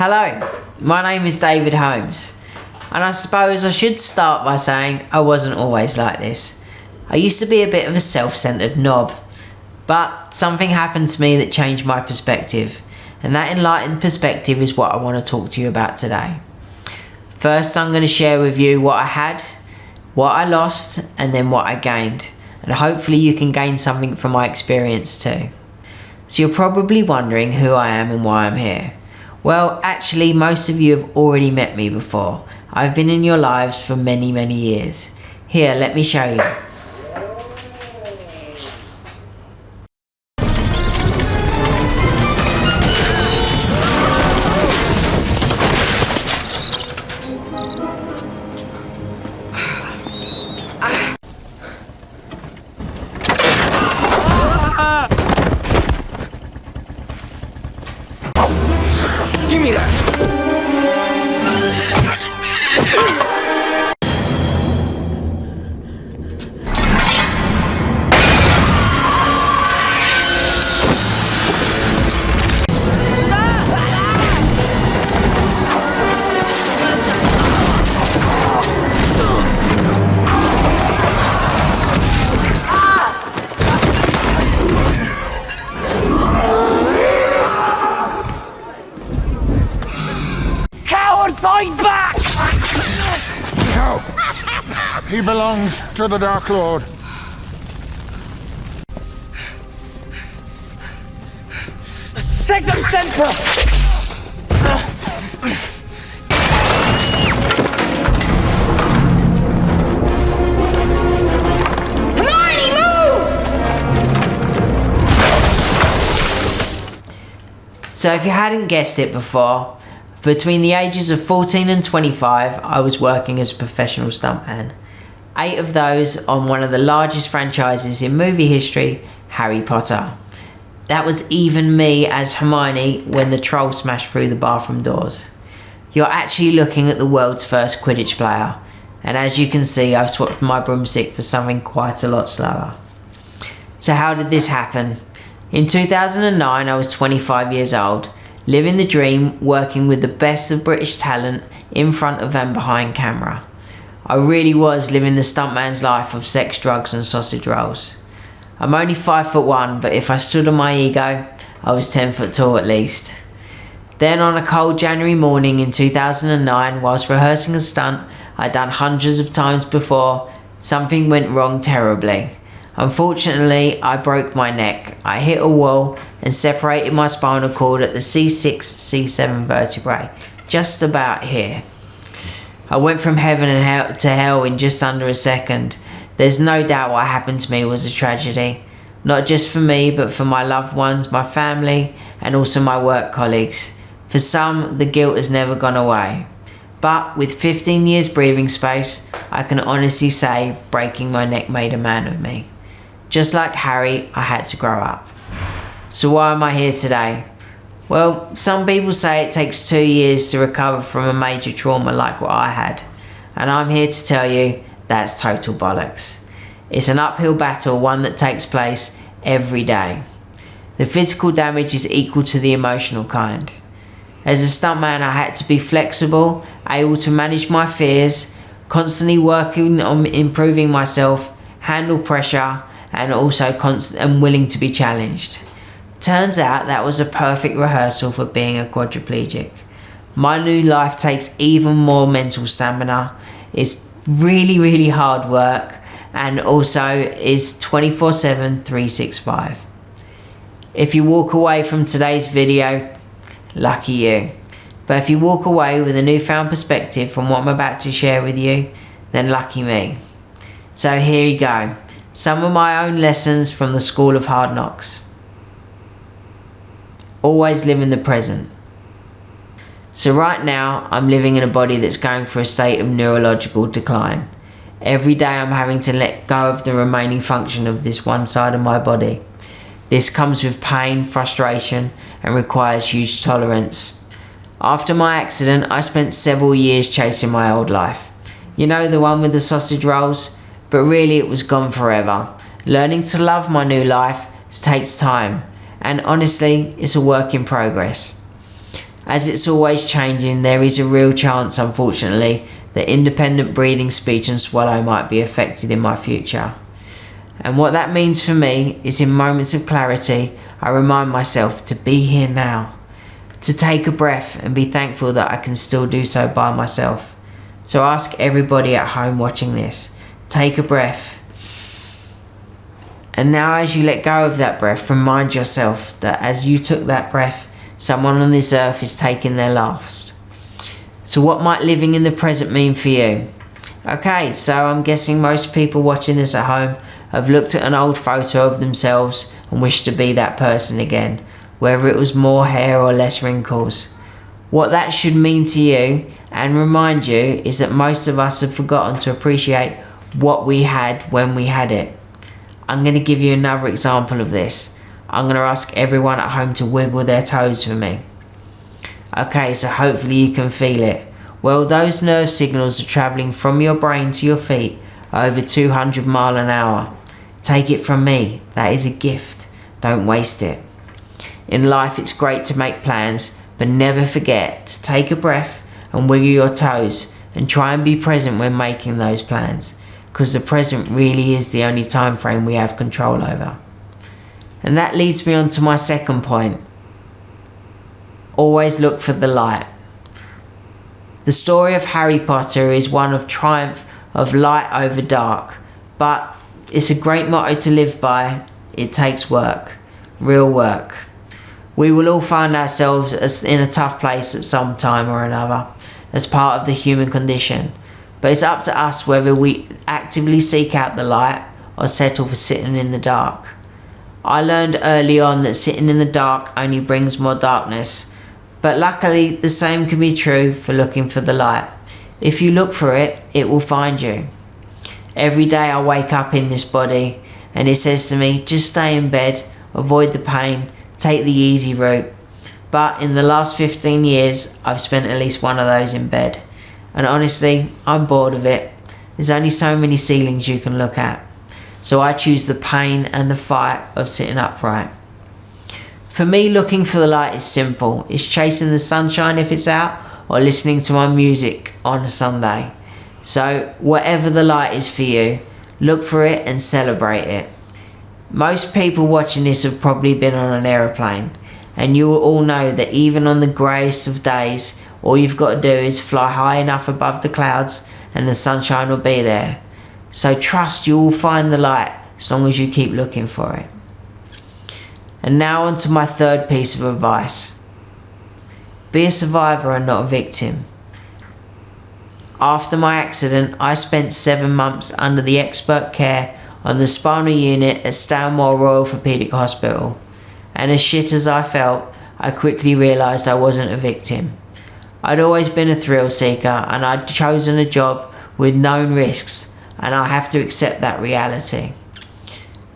Hello, my name is David Holmes, and I suppose I should start by saying I wasn't always like this. I used to be a bit of a self-centered knob, but something happened to me that changed my perspective, and that enlightened perspective is what I want to talk to you about today. First, I'm going to share with you what I had, what I lost, and then what I gained, and hopefully you can gain something from my experience too. So you're probably wondering who I am and why I'm here. Well, actually, most of you have already met me before. I've been in your lives for many, many years. Here, let me show you. Give me that! Fight back! No! He belongs to the Dark Lord. Sectum Sempra! Hermione, move! So if you hadn't guessed it before, between the ages of 14 and 25, I was working as a professional stuntman. 8 of those on one of the largest franchises in movie history, Harry Potter. That was even me as Hermione when the troll smashed through the bathroom doors. You're actually looking at the world's first Quidditch player, and as you can see, I've swapped my broomstick for something quite a lot slower. So how did this happen? In 2009, I was 25 years old, living the dream, working with the best of British talent in front of and behind camera. I really was living the stuntman's life of sex, drugs and sausage rolls. I'm only 5'1", but if I stood on my ego, I was 10 foot tall at least. Then on a cold January morning in 2009, whilst rehearsing a stunt I'd done hundreds of times before, something went wrong terribly. Unfortunately, I broke my neck. I hit a wall and separated my spinal cord at the C6, C7 vertebrae, just about here. I went from heaven and to hell in just under a second. There's no doubt what happened to me was a tragedy, not just for me, but for my loved ones, my family, and also my work colleagues. For some, the guilt has never gone away. But with 15 years breathing space, I can honestly say breaking my neck made a man of me. Just like Harry, I had to grow up. So why am I here today? Well, some people say it takes 2 years to recover from a major trauma like what I had. And I'm here to tell you that's total bollocks. It's an uphill battle, one that takes place every day. The physical damage is equal to the emotional kind. As a stuntman, I had to be flexible, able to manage my fears, constantly working on improving myself, handle pressure, and also constant and willing to be challenged. Turns out that was a perfect rehearsal for being a quadriplegic. My new life takes even more mental stamina. It's really, really hard work, and also is 24/7, 365. If you walk away from today's video, lucky you. But if you walk away with a newfound perspective from what I'm about to share with you, then lucky me. So here you go. Some of my own lessons from the School of Hard Knocks. Always live in the present. So right now, I'm living in a body that's going through a state of neurological decline. Every day I'm having to let go of the remaining function of this one side of my body. This comes with pain, frustration, and requires huge tolerance. After my accident, I spent several years chasing my old life. You know, the one with the sausage rolls? But really it was gone forever. Learning to love my new life takes time, and honestly, it's a work in progress. As it's always changing, there is a real chance, unfortunately, that independent breathing, speech and swallow might be affected in my future. And what that means for me is, in moments of clarity, I remind myself to be here now, to take a breath and be thankful that I can still do so by myself. So ask everybody at home watching this, take a breath. And now as you let go of that breath, remind yourself that as you took that breath, someone on this earth is taking their last. So what might living in the present mean for you? Okay, so I'm guessing most people watching this at home have looked at an old photo of themselves and wished to be that person again, whether it was more hair or less wrinkles. What that should mean to you and remind you is that most of us have forgotten to appreciate what we had when we had it. I'm going to give you another example of this. I'm going to ask everyone at home to wiggle their toes for me. Okay, so hopefully you can feel it. Well, those nerve signals are travelling from your brain to your feet at over 200 miles an hour. Take it from me, that is a gift. Don't waste it. In life, it's great to make plans, but never forget to take a breath and wiggle your toes and try and be present when making those plans, because the present really is the only time frame we have control over. And that leads me on to my second point. Always look for the light. The story of Harry Potter is one of triumph of light over dark, but it's a great motto to live by. It takes work, real work. We will all find ourselves in a tough place at some time or another, as part of the human condition. But it's up to us whether we actively seek out the light or settle for sitting in the dark. I learned early on that sitting in the dark only brings more darkness. But luckily, the same can be true for looking for the light. If you look for it, it will find you. Every day I wake up in this body and it says to me, just stay in bed, avoid the pain, take the easy route. But in the last 15 years, I've spent at least one of those in bed. And honestly, I'm bored of it. There's only so many ceilings you can look at. So I choose the pain and the fight of sitting upright. For me, looking for the light is simple. It's chasing the sunshine if it's out, or listening to my music on a Sunday. So whatever the light is for you, look for it and celebrate it. Most people watching this have probably been on an aeroplane, and you will all know that even on the greyest of days, all you've got to do is fly high enough above the clouds and the sunshine will be there. So trust you will find the light as long as you keep looking for it. And now on to my third piece of advice. Be a survivor and not a victim. After my accident, I spent 7 months under the expert care on the spinal unit at Stanmore Royal Orthopaedic Hospital. And as shit as I felt, I quickly realised I wasn't a victim. I'd always been a thrill seeker and I'd chosen a job with known risks, and I have to accept that reality.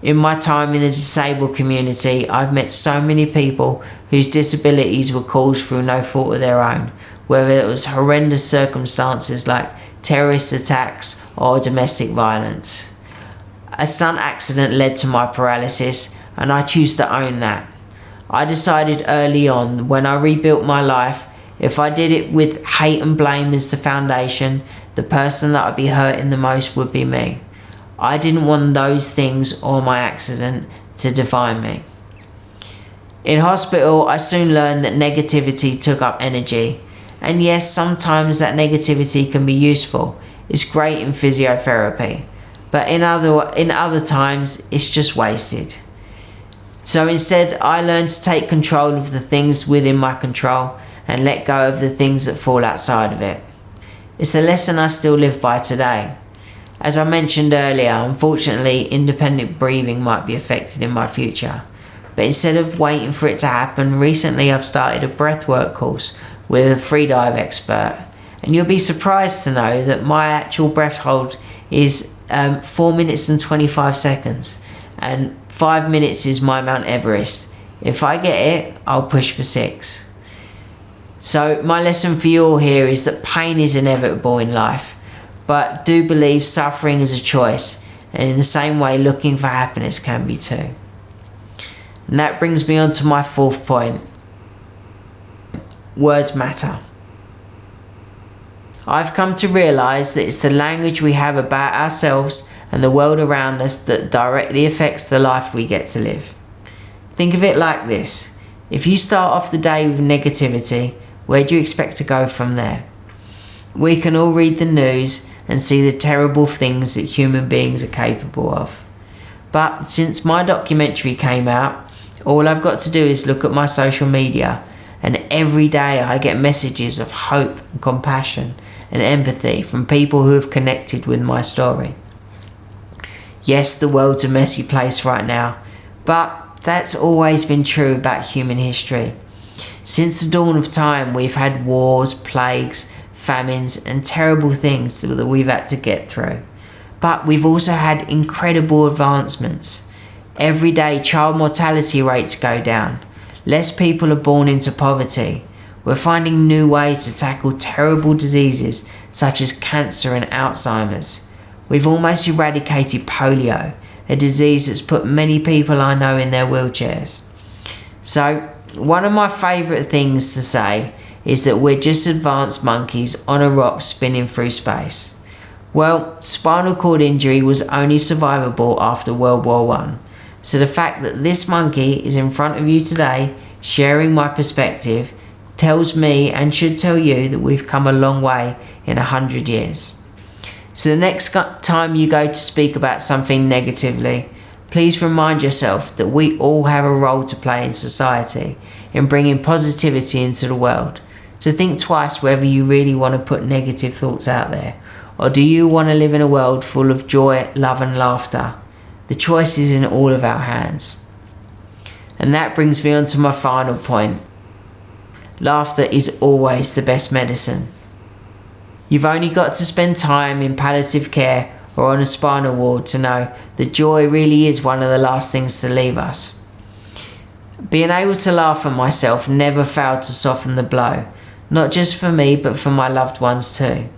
In my time in the disabled community, I've met so many people whose disabilities were caused through no fault of their own, whether it was horrendous circumstances like terrorist attacks or domestic violence. A stunt accident led to my paralysis, and I choose to own that. I decided early on, when I rebuilt my life, if I did it with hate and blame as the foundation, the person that I'd be hurting the most would be me. I didn't want those things or my accident to define me. In hospital, I soon learned that negativity took up energy. And yes, sometimes that negativity can be useful. It's great in physiotherapy. But in other times, it's just wasted. So instead, I learned to take control of the things within my control and let go of the things that fall outside of it. It's a lesson I still live by today. As I mentioned earlier, unfortunately, independent breathing might be affected in my future. But instead of waiting for it to happen, recently I've started a breathwork course with a freedive expert. And you'll be surprised to know that my actual breath hold is 4 minutes and 25 seconds. And 5 minutes is my Mount Everest. If I get it, I'll push for 6. So my lesson for you all here is that pain is inevitable in life. But do believe suffering is a choice, and in the same way looking for happiness can be too. And that brings me on to my fourth point. words matter. I've come to realise that it's the language we have about ourselves and the world around us that directly affects the life we get to live. Think of it like this. If you start off the day with negativity, where do you expect to go from there? We can all read the news and see the terrible things that human beings are capable of. But since my documentary came out, all I've got to do is look at my social media, and every day I get messages of hope and compassion and empathy from people who have connected with my story. Yes, the world's a messy place right now, but that's always been true about human history. Since the dawn of time, we've had wars, plagues, famines, and terrible things that we've had to get through. But we've also had incredible advancements. Every day, child mortality rates go down. Less people are born into poverty. We're finding new ways to tackle terrible diseases such as cancer and Alzheimer's. We've almost eradicated polio, a disease that's put many people I know in their wheelchairs. So, one of my favourite things to say is that we're just advanced monkeys on a rock spinning through space. Well, spinal cord injury was only survivable after World War I. So the fact that this monkey is in front of you today, sharing my perspective, tells me and should tell you that we've come a long way in 100 years. So the next time you go to speak about something negatively, please remind yourself that we all have a role to play in society in bringing positivity into the world. So think twice whether you really want to put negative thoughts out there, or do you want to live in a world full of joy, love and laughter? The choice is in all of our hands. And that brings me on to my final point. Laughter is always the best medicine. You've only got to spend time in palliative care or on a spinal ward to know that joy really is one of the last things to leave us. Being able to laugh at myself never failed to soften the blow, not just for me but for my loved ones too.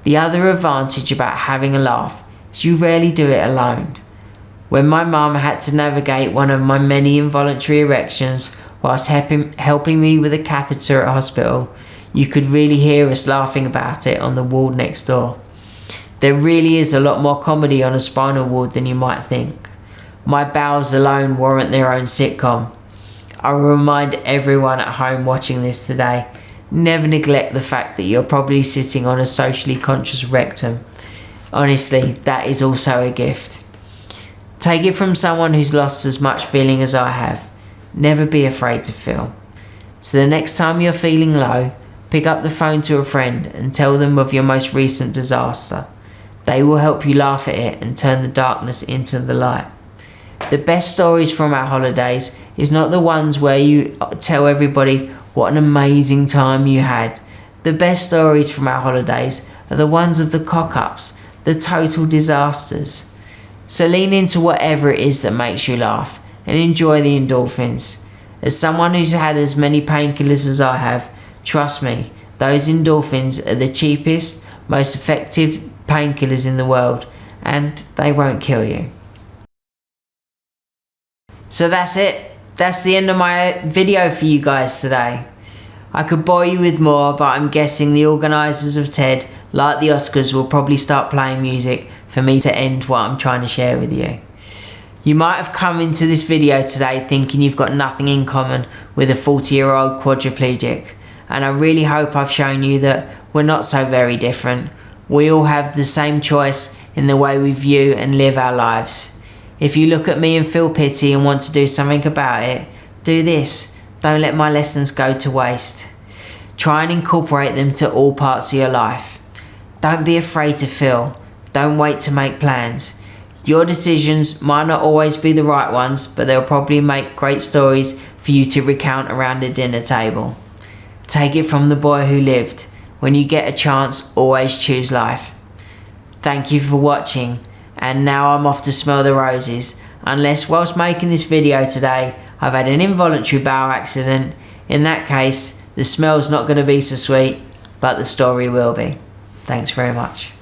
The other advantage about having a laugh is you rarely do it alone. When my mum had to navigate one of my many involuntary erections whilst helping me with a catheter at hospital, you could really hear us laughing about it on the ward next door. There really is a lot more comedy on a spinal ward than you might think. My bowels alone warrant their own sitcom. I will remind everyone at home watching this today, never neglect the fact that you're probably sitting on a socially conscious rectum. Honestly, that is also a gift. Take it from someone who's lost as much feeling as I have. Never be afraid to feel. So the next time you're feeling low, pick up the phone to a friend and tell them of your most recent disaster. They will help you laugh at it and turn the darkness into the light. The best stories from our holidays is not the ones where you tell everybody what an amazing time you had. The best stories from our holidays are the ones of the cock-ups, the total disasters. So lean into whatever it is that makes you laugh and enjoy the endorphins. As someone who's had as many painkillers as I have, trust me, those endorphins are the cheapest, most effective painkillers in the world, and they won't kill you. So that's it. That's the end of my video for you guys today. I could bore you with more, but I'm guessing the organisers of TED, like the Oscars, will probably start playing music for me to end what I'm trying to share with you. You might have come into this video today thinking you've got nothing in common with a 40-year-old quadriplegic, and I really hope I've shown you that we're not so very different. We all have the same choice in the way we view and live our lives. If you look at me and feel pity and want to do something about it, do this. Don't let my lessons go to waste. Try and incorporate them to all parts of your life. Don't be afraid to feel. Don't wait to make plans. Your decisions might not always be the right ones, but they'll probably make great stories for you to recount around a dinner table. Take it from the boy who lived. When you get a chance, always choose life. Thank you for watching, and now I'm off to smell the roses. Unless whilst making this video today, I've had an involuntary bowel accident. In that case, the smell's not going to be so sweet, but the story will be. Thanks very much.